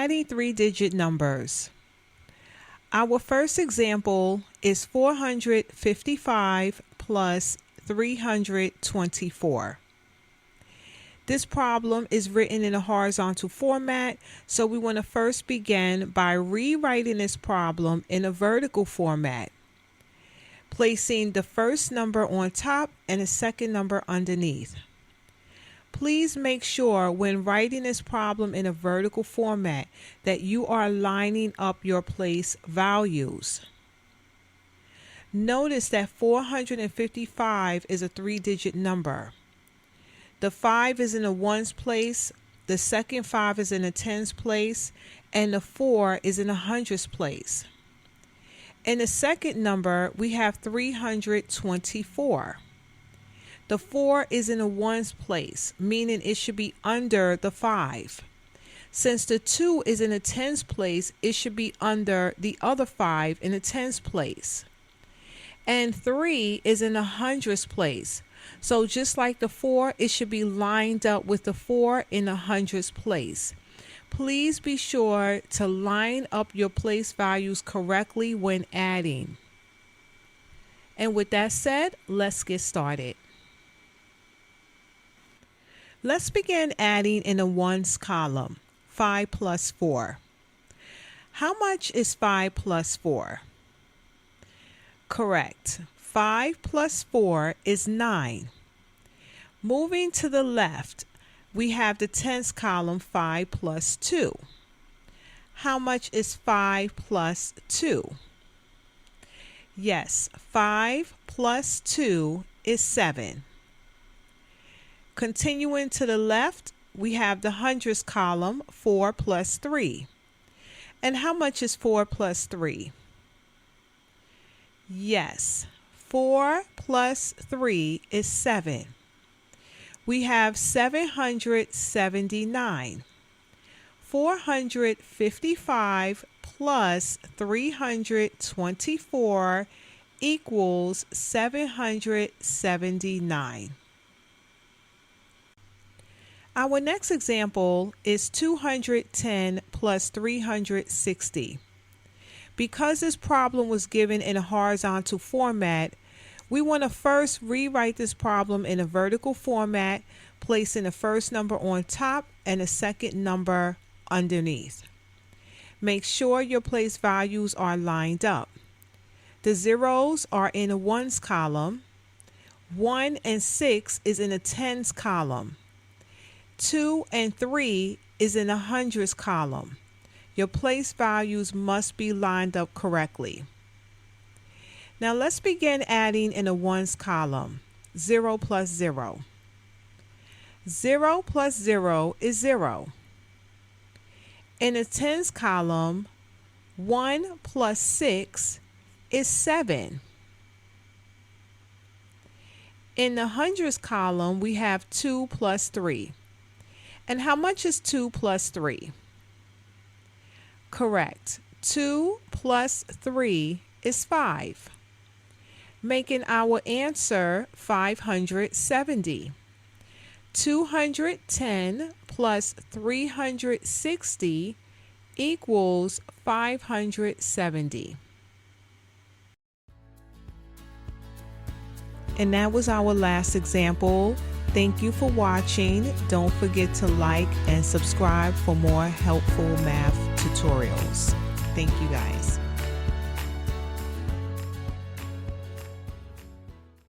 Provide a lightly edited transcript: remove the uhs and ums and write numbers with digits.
Adding three-digit numbers. Our first example is 455 plus 324. This problem is written in a horizontal format, so we want to first begin by rewriting this problem in a vertical format, placing the first number on top and the second number underneath. Please make sure when writing this problem in a vertical format that you are lining up your place values. Notice that 455 is a three-digit number. The 5 is in the ones place, the second 5 is in the tens place, and the 4 is in the hundreds place. In the second number, we have 324. The 4 is in the ones place, meaning it should be under the 5. Since the 2 is in the tens place, it should be under the other 5 in the tens place. And 3 is in the hundreds place. So just like the 4, it should be lined up with the 4 in the hundreds place. Please be sure to line up your place values correctly when adding. And with that said, let's get started. Let's begin adding in the ones column. 5 plus 4. How much is 5 plus 4? Correct. 5 plus 4 is 9. Moving to the left, we have the tens column, 5 plus 2. How much is 5 plus 2? Yes, 5 plus 2 is 7. Continuing to the left, we have the hundreds column, 4 plus 3. And how much is 4 plus 3? Yes, 4 plus 3 is 7. We have 779. 455 plus 324 equals 779. Our next example is 210 plus 360. Because this problem was given in a horizontal format, we want to first rewrite this problem in a vertical format, placing the first number on top and the second number underneath. Make sure your place values are lined up. The zeros are in the ones column. 1 and 6 is in the tens column. 2 and 3 is in the hundreds column. Your place values must be lined up correctly. Now let's begin adding in the ones column. 0 plus 0. 0 plus 0 is 0. In the tens column, 1 plus 6 is 7. In the hundreds column, we have 2 plus 3. And how much is 2 plus 3? Correct. 2 plus 3 is 5, making our answer 570. 210 plus 360 equals 570. And that was our last example. Thank you for watching. Don't forget to like and subscribe for more helpful math tutorials. Thank you guys.